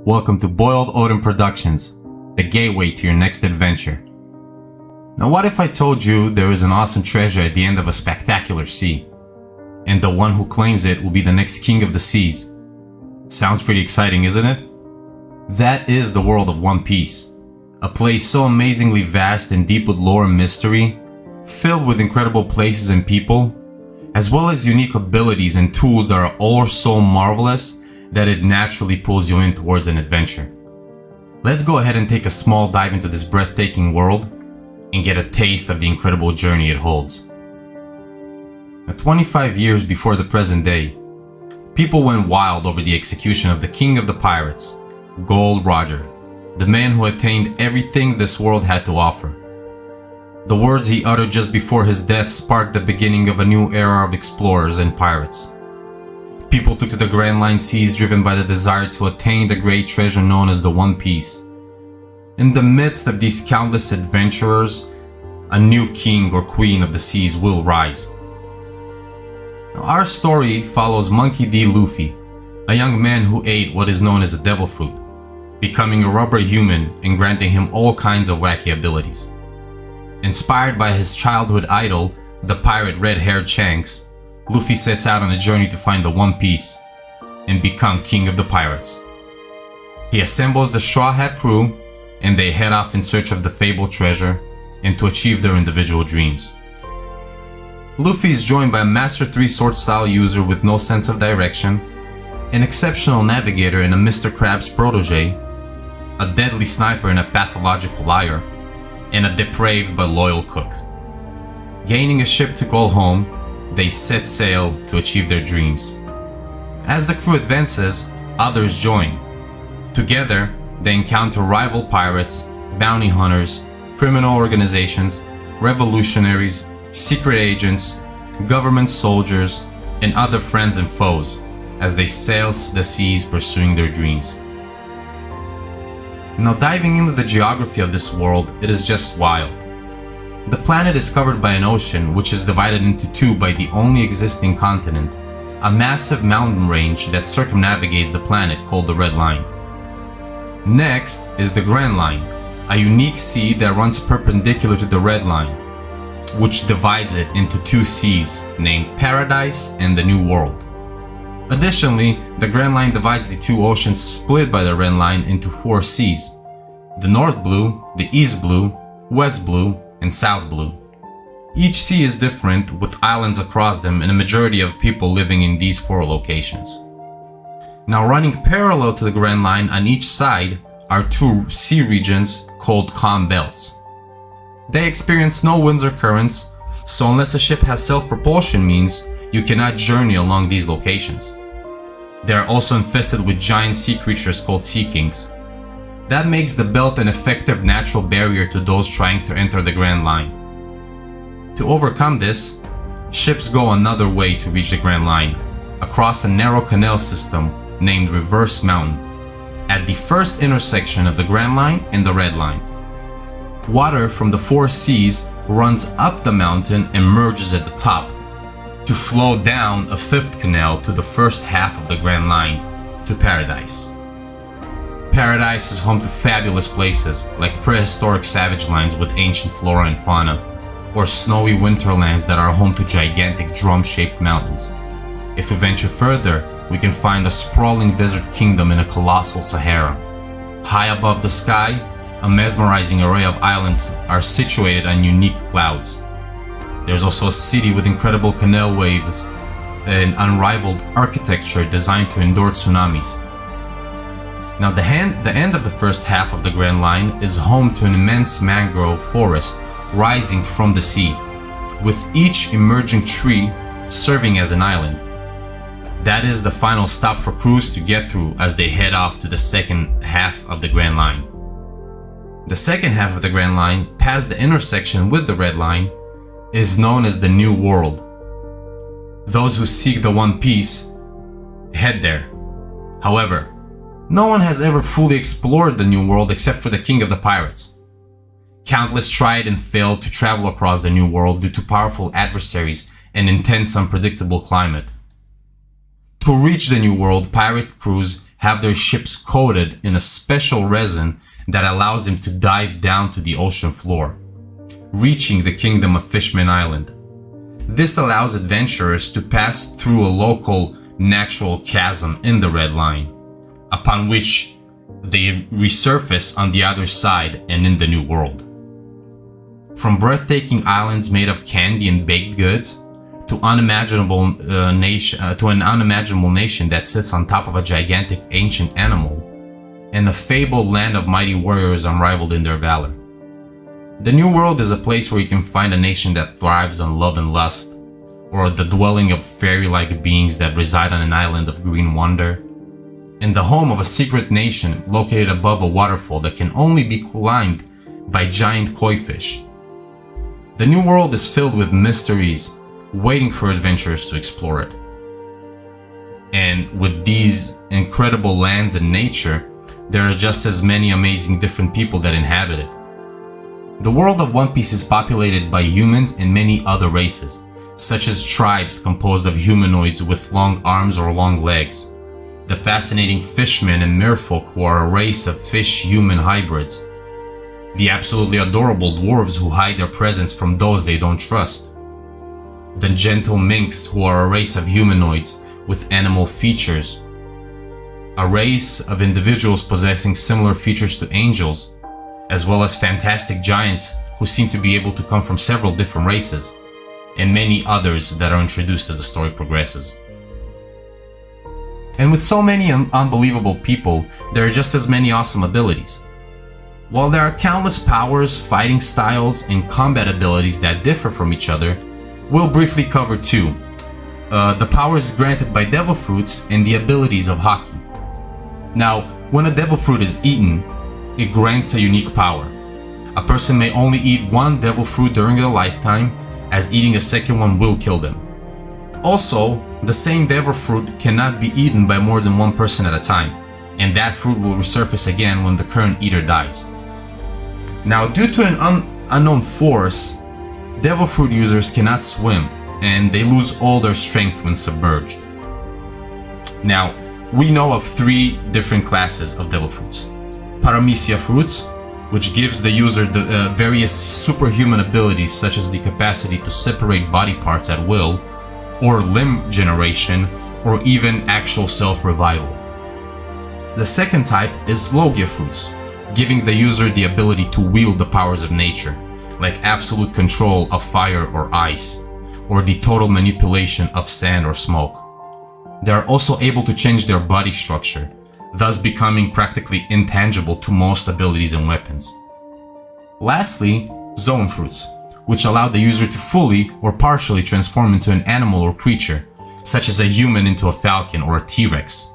Welcome to Boiled Odin Productions, the gateway to your next adventure. Now what if I told you there is an awesome treasure at the end of a spectacular sea, and the one who claims it will be the next king of the seas? Sounds pretty exciting, isn't it? That is the world of One Piece, a place so amazingly vast and deep with lore and mystery, filled with incredible places and people, as well as unique abilities and tools that are all so marvelous that it naturally pulls you in towards an adventure. Let's go ahead and take a small dive into this breathtaking world and get a taste of the incredible journey it holds. Now, 25 years before the present day, people went wild over the execution of the king of the pirates, Gold Roger, the man who attained everything this world had to offer. The words he uttered just before his death sparked the beginning of a new era of explorers and pirates. People took to the Grand Line seas driven by the desire to attain the great treasure known as the One Piece. In the midst of these countless adventurers, a new king or queen of the seas will rise. Now, our story follows Monkey D. Luffy, a young man who ate what is known as a devil fruit, becoming a rubber human and granting him all kinds of wacky abilities. Inspired by his childhood idol, the pirate red-haired Shanks, Luffy sets out on a journey to find the One Piece and become king of the pirates. He assembles the Straw Hat crew and they head off in search of the fabled treasure and to achieve their individual dreams. Luffy is joined by a Master 3 sword style user with no sense of direction, an exceptional navigator and a Mr. Krabs protege, a deadly sniper and a pathological liar, and a depraved but loyal cook. Gaining a ship to call home, they set sail to achieve their dreams. As the crew advances, others join. Together, they encounter rival pirates, bounty hunters, criminal organizations, revolutionaries, secret agents, government soldiers, and other friends and foes as they sail the seas pursuing their dreams. Now, diving into the geography of this world, it is just wild. The planet is covered by an ocean which is divided into two by the only existing continent, a massive mountain range that circumnavigates the planet called the Red Line. Next is the Grand Line, a unique sea that runs perpendicular to the Red Line, which divides it into two seas named Paradise and the New World. Additionally, the Grand Line divides the two oceans split by the Red Line into four seas: the North Blue, the East Blue, West Blue, and South Blue. Each sea is different, with islands across them and a majority of people living in these four locations. Now, running parallel to the Grand Line on each side are two sea regions called calm belts. They experience no winds or currents, so unless a ship has self-propulsion means, you cannot journey along these locations. They are also infested with giant sea creatures called Sea Kings. That makes the belt an effective natural barrier to those trying to enter the Grand Line. To overcome this, ships go another way to reach the Grand Line, across a narrow canal system named Reverse Mountain, at the first intersection of the Grand Line and the Red Line. Water from the four seas runs up the mountain and merges at the top, to flow down a fifth canal to the first half of the Grand Line, to Paradise. Paradise is home to fabulous places like prehistoric savage lands with ancient flora and fauna, or snowy winterlands that are home to gigantic drum-shaped mountains. If we venture further, we can find a sprawling desert kingdom in a colossal Sahara. High above the sky, a mesmerizing array of islands are situated on unique clouds. There's also a city with incredible canal waves and unrivaled architecture designed to endure tsunamis. Now, the end of the first half of the Grand Line is home to an immense mangrove forest rising from the sea, with each emerging tree serving as an island. That is the final stop for crews to get through as they head off to the second half of the Grand Line. The second half of the Grand Line, past the intersection with the Red Line, is known as the New World. Those who seek the One Piece head there. However, no one has ever fully explored the New World except for the King of the Pirates. Countless tried and failed to travel across the New World due to powerful adversaries and intense unpredictable climate. To reach the New World, pirate crews have their ships coated in a special resin that allows them to dive down to the ocean floor, reaching the kingdom of Fishman Island. This allows adventurers to pass through a local natural chasm in the Red Line, upon which they resurface on the other side and in the New World. From breathtaking islands made of candy and baked goods, to an unimaginable nation that sits on top of a gigantic ancient animal, and a fabled land of mighty warriors unrivaled in their valor. The New World is a place where you can find a nation that thrives on love and lust, or the dwelling of fairy-like beings that reside on an island of green wonder, and the home of a secret nation located above a waterfall that can only be climbed by giant koi fish. The New World is filled with mysteries, waiting for adventurers to explore it. And with these incredible lands and nature, there are just as many amazing different people that inhabit it. The world of One Piece is populated by humans and many other races, such as tribes composed of humanoids with long arms or long legs, the fascinating fishmen and merfolk who are a race of fish-human hybrids, the absolutely adorable dwarves who hide their presence from those they don't trust, the gentle minks who are a race of humanoids with animal features, a race of individuals possessing similar features to angels, as well as fantastic giants who seem to be able to come from several different races, and many others that are introduced as the story progresses. And with so many unbelievable people, there are just as many awesome abilities. While there are countless powers, fighting styles, and combat abilities that differ from each other, we'll briefly cover two: the powers granted by devil fruits and the abilities of Haki. Now, when a devil fruit is eaten, it grants a unique power. A person may only eat one devil fruit during their lifetime, as eating a second one will kill them. Also, the same devil fruit cannot be eaten by more than one person at a time, and that fruit will resurface again when the current eater dies. Now, due to an unknown force, devil fruit users cannot swim, and they lose all their strength when submerged. Now, we know of three different classes of devil fruits. Paramecia fruits, which gives the user the various superhuman abilities such as the capacity to separate body parts at will, or limb generation, or even actual self-revival. The second type is Logia fruits, giving the user the ability to wield the powers of nature, like absolute control of fire or ice, or the total manipulation of sand or smoke. They are also able to change their body structure, thus becoming practically intangible to most abilities and weapons. Lastly, Zoan fruits, which allow the user to fully or partially transform into an animal or creature, such as a human into a falcon or a T-Rex.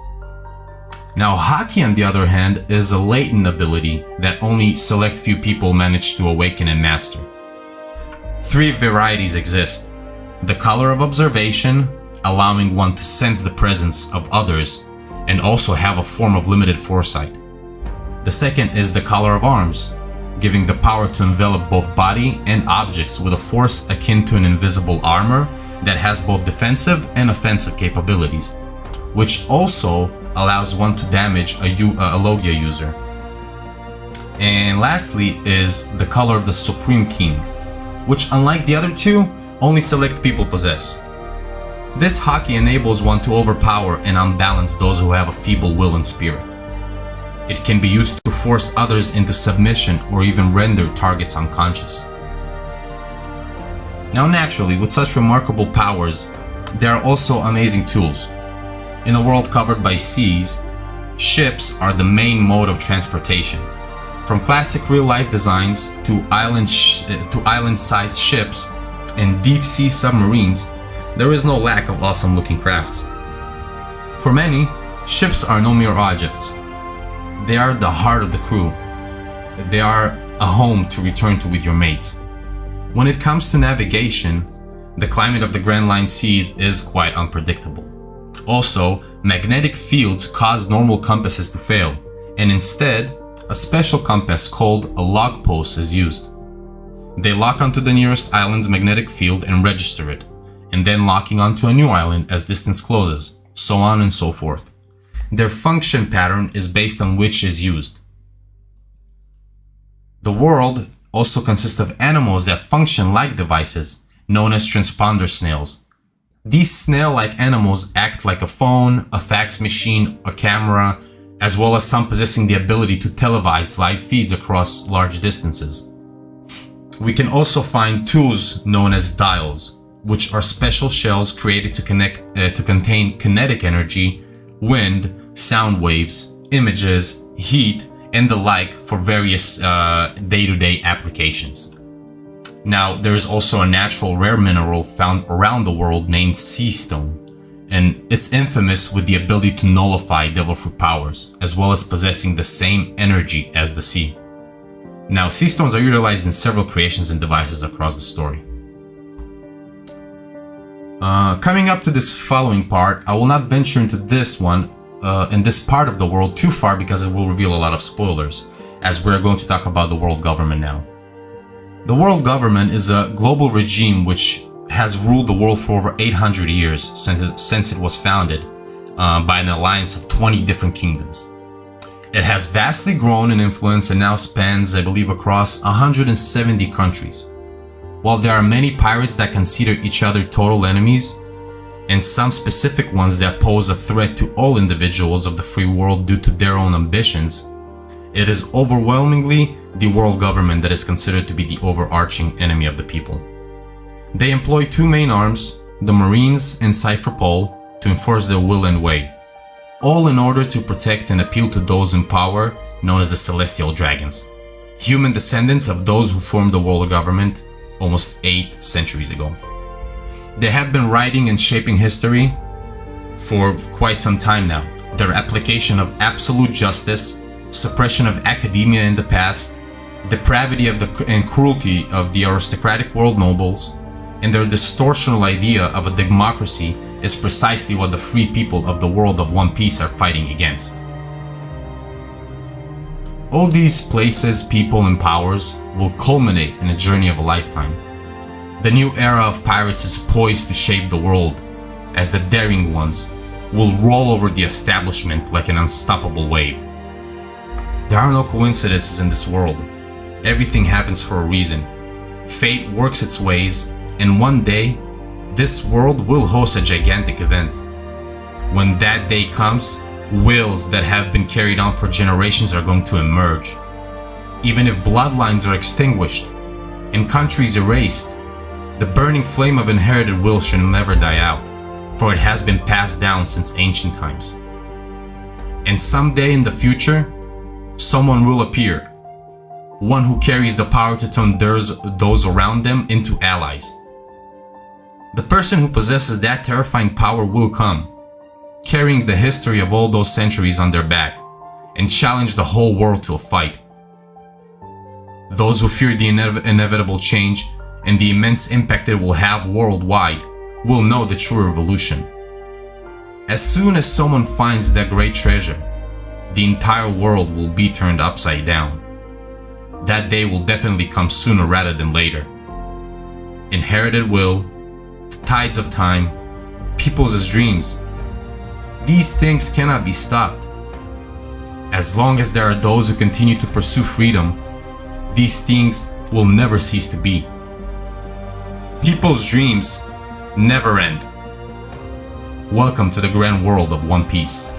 Now, Haki, on the other hand, is a latent ability that only select few people manage to awaken and master. Three varieties exist: the color of observation, allowing one to sense the presence of others and also have a form of limited foresight. The second is the color of arms, giving the power to envelop both body and objects with a force akin to an invisible armor that has both defensive and offensive capabilities, which also allows one to damage a Logia user. And lastly is the color of the Supreme King, which, unlike the other two, only select people possess. This Haki enables one to overpower and unbalance those who have a feeble will and spirit. It can be used to force others into submission or even render targets unconscious. Now, naturally, with such remarkable powers, there are also amazing tools. In a world covered by seas, ships are the main mode of transportation. From classic real-life designs to island-sized ships and deep-sea submarines, there is no lack of awesome-looking crafts. For many, ships are no mere objects. They are the heart of the crew. They are a home to return to with your mates. When it comes to navigation, the climate of the Grand Line seas is quite unpredictable. Also, magnetic fields cause normal compasses to fail, and instead, a special compass called a log post is used. They lock onto the nearest island's magnetic field and register it, and then locking onto a new island as distance closes, so on and so forth. their function pattern is based on which is used. The world also consists of animals that function like devices, known as transponder snails. These snail-like animals act like a phone, a fax machine, a camera, as well as some possessing the ability to televise live feeds across large distances. We can also find tools known as dials, which are special shells created to contain kinetic energy, wind, sound waves, images, heat, and the like for various day-to-day applications. Now, there is also a natural rare mineral found around the world named sea stone, and it's infamous with the ability to nullify devil fruit powers, as well as possessing the same energy as the sea. Now, sea stones are utilized in several creations and devices across the story. Coming up to this following part, I will not venture into this one, in this part of the world too far because it will reveal a lot of spoilers, as we're going to talk about the world government now. The world government is a global regime which has ruled the world for over 800 years since it was founded by an alliance of 20 different kingdoms. It has vastly grown in influence and now spans, I believe, across 170 countries. While there are many pirates that consider each other total enemies, and some specific ones that pose a threat to all individuals of the free world due to their own ambitions, it is overwhelmingly the world government that is considered to be the overarching enemy of the people. They employ two main arms, the Marines and Cypher Pole, to enforce their will and way, all in order to protect and appeal to those in power known as the Celestial Dragons, human descendants of those who formed the world government almost 8 centuries ago. They have been writing and shaping history for quite some time now. Their application of absolute justice, suppression of academia in the past, depravity and cruelty of the aristocratic world nobles, and their distortional idea of a democracy is precisely what the free people of the world of One Piece are fighting against. All these places, people, and powers will culminate in a journey of a lifetime. The new era of pirates is poised to shape the world, as the daring ones will roll over the establishment like an unstoppable wave. There are no coincidences in this world. Everything happens for a reason. Fate works its ways, and one day, this world will host a gigantic event. When that day comes, wills that have been carried on for generations are going to emerge. Even if bloodlines are extinguished and countries erased, the burning flame of inherited will shall never die out, for it has been passed down since ancient times. And someday in the future, someone will appear, one who carries the power to turn those around them into allies. The person who possesses that terrifying power will come, carrying the history of all those centuries on their back, and challenge the whole world to a fight. Those who fear the inevitable change and the immense impact it will have worldwide will know the true revolution. As soon as someone finds that great treasure, the entire world will be turned upside down. That day will definitely come sooner rather than later. Inherited will, the tides of time, people's dreams. These things cannot be stopped. As long as there are those who continue to pursue freedom, these things will never cease to be. People's dreams never end. Welcome to the grand world of One Piece.